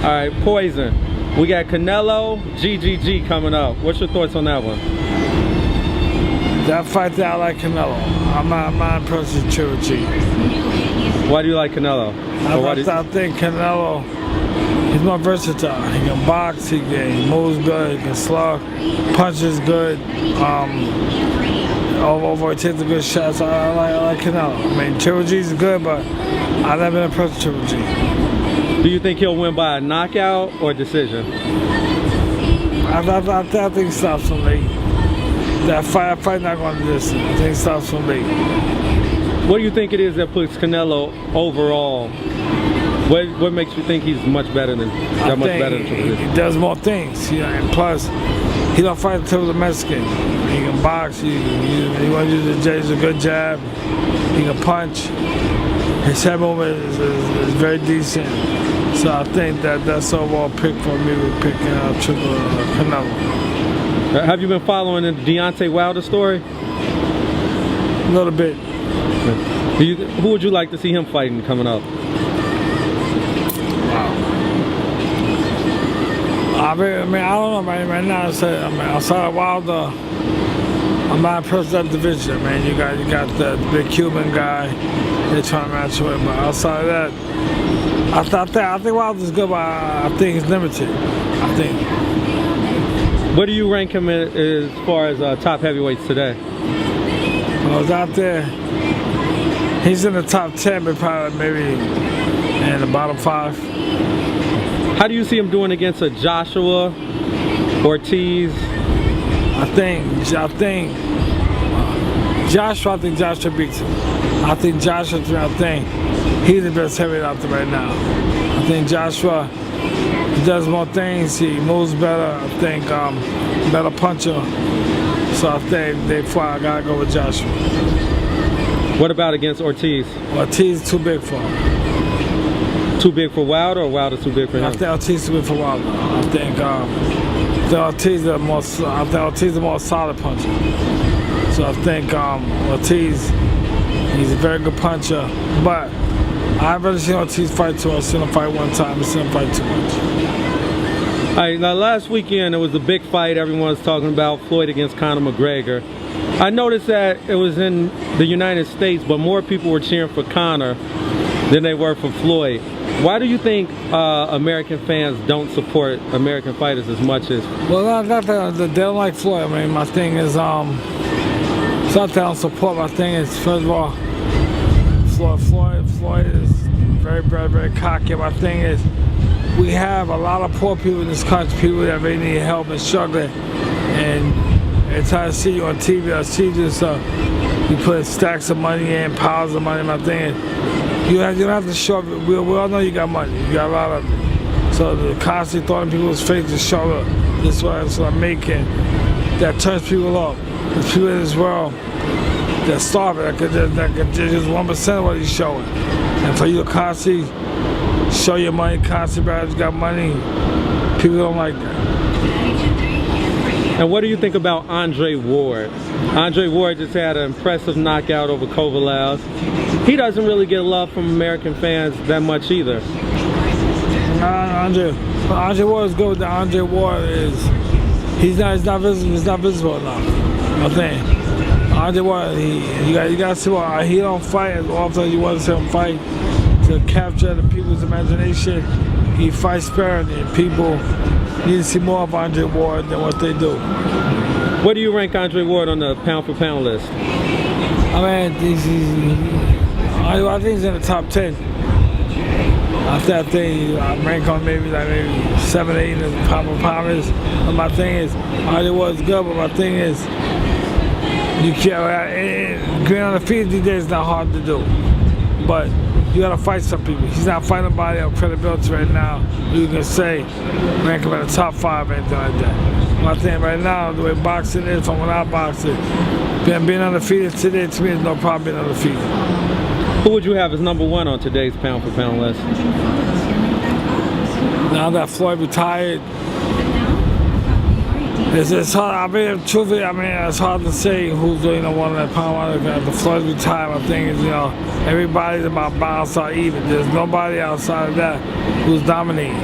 All right, Poison. We got Canelo, GGG coming up. What's your thoughts on that one? That fight there, I like Canelo. I'm not impressed with Trilogy. Why do you like Canelo? I think Canelo, he's more versatile. He can box, he moves good, he can slug, punches good. Over takes a good shots. I like Canelo. I mean, Trilogy's good, but I've never been impressed with Trilogy. Do you think he'll win by a knockout or decision? I think he stops from late. That fight not going to distance. I think he stops from late. What do you think it is that puts Canelo overall? What makes you think he's much better than Trilogy? He does more things, you know, and plus he don't fight until the Mexican. He can box. He want to use a good jab. He can punch. His head movement is very decent. So I think that's overall pick for me with picking up Canelo. Have you been following the Deontay Wilder story? A little bit. Who would you like to see him fighting coming up? I don't know, man. Right now, outside of Wilder, I'm not impressed with that division. I mean, you got the big Cuban guy they're trying to match with, but outside of that, I think Wilder's good, but I think he's limited. I think. Where do you rank him as far as top heavyweights today? When I was out there, he's in the top 10, but probably maybe in the bottom 5. How do you see him doing against a Joshua, Ortiz? I think Joshua beats him. I think he's the best heavyweight out there right now. I think Joshua, he does more things, he moves better, I think better puncher. So I think I gotta go with Joshua. What about against Ortiz? Ortiz is too big for him. Too big for Wilder, or Wilder too big for him? I think Ortiz is too big for Wilder. I think Ortiz is the more solid puncher. So I think Ortiz, he's a very good puncher, but I've never seen Ortiz fight too. I've seen him fight one time. I've seen him fight too much. All right, now last weekend there was a big fight everyone was talking about, Floyd against Conor McGregor. I noticed that it was in the United States, but more people were cheering for Conor than they were for Floyd. Why do you think American fans don't support American fighters as much as? Well, they don't like Floyd. I mean, my thing is, it's not that I don't support. My thing is, first of all, Floyd is very, very, very cocky. My thing is, we have a lot of poor people in this country, people that really need help and struggling, and every time I see you on TV, I see just you put stacks of money in, piles of money. My thing is, you don't have to show up. We all know you got money. You got a lot of it. So the constantly throwing people's faces to show up. This is what I'm making. That turns people off. There's people in this world that starving. That could just 1% of what he's showing. And for you to constantly show your money, constantly you got money, people don't like that. And what do you think about Andre Ward? Andre Ward just had an impressive knockout over Kovalev. He doesn't really get love from American fans that much either. Andre Ward is good. Andre Ward he's not visible enough. I think Andre Ward, you got to see why he don't fight as often as you want to see him fight to capture the people's imagination. He fights sparingly, and people need to see more of Andre Ward than what they do. What do you rank Andre Ward on the pound-for-pound list? I mean, I think he's in the top 10. I think I rank on maybe 7 or 8 in the pound-for-pounders. But my thing is, Andre Ward's good, but my thing is, you can't. Going on the feet these days is not hard to do, but you gotta fight some people. He's not fighting nobody of credibility right now. You can say rank him in the top 5 or anything like that. My thing right now, the way boxing is, from when I box it, being undefeated today to me is no problem being undefeated. Who would you have as #1 on today's pound-for-pound list? Now that Floyd retired, it's hard. I mean, truthfully, it's hard to say who's doing the one that pound. The Floyd retired. I think is, everybody's about balance or even. There's nobody outside of that who's dominating.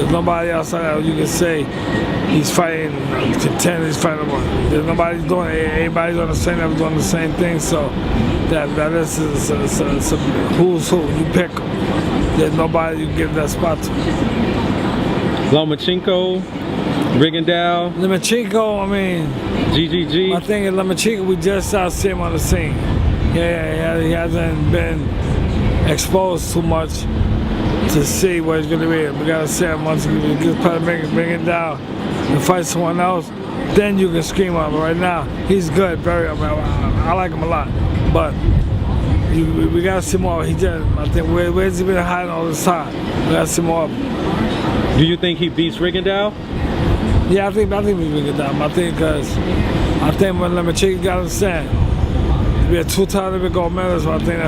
There's nobody outside that you can say he's fighting, contender, he's fighting one. There's nobody doing it. Everybody's on the same level, doing the same thing. So that is who's who. You pick them. There's nobody you give that spot to. Lomachenko, Rigondeaux, Lomachenko, I mean, GGG. I think Lomachenko, we just started seeing him on the scene. Yeah, he hasn't been exposed too much to see what he's going to be. We got to see him once he gets bring it down and fight someone else, then you can scream on him. But right now, he's good, I like him a lot. But we got to see more. He just, I think, where's he been hiding all this time? We got to see more of him. Do you think he beats Rigondeaux? Yeah, I think we can get down. I think when Lomachenko got understand, to be a two-time Olympic gold medalist, I think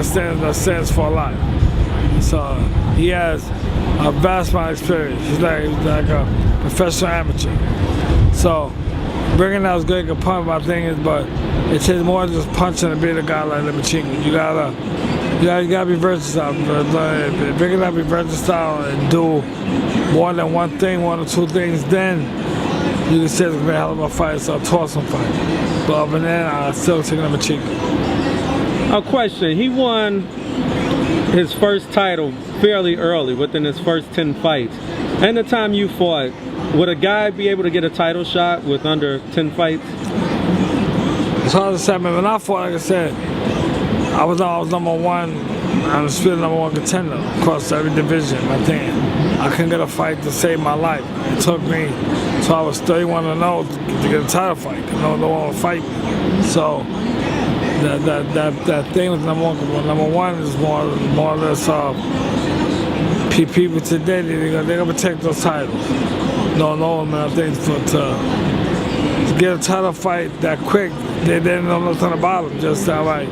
that stands for a lot. So he has a vast amount of experience. He's like a professional amateur. So Rigondeaux is good, punch. My thing is, but it takes more than just punching and being a guy like Lomachenko. You gotta be versatile. If Rigondeaux be versatile and do more than one thing, one or two things, then you can say it's gonna be a hell of a fight. So a toss-em fight. But other than that, I still take Lomachenko. A question. He won his first title fairly early, within his first 10 fights. And the time you fought, would a guy be able to get a title shot with under 10 fights? It's hard to say. I mean, when I fought, like I said, I was number one. I was still number one contender across every division. I think I couldn't get a fight to save my life. It took me, so I was 31-0 to get a title fight. No one would fight me. So that thing with number one is more or less people today, they're gonna protect those titles. No, man, I think to get a title fight that quick, they didn't know nothing about them. Just like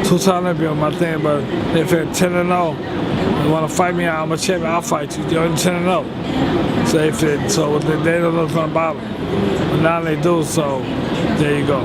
two-time Olympian, my thing. But if they're 10-0, you want to fight me, I'm a champion, I'll fight you. You're 10-0. So they don't know nothing about them. But now they do, so there you go.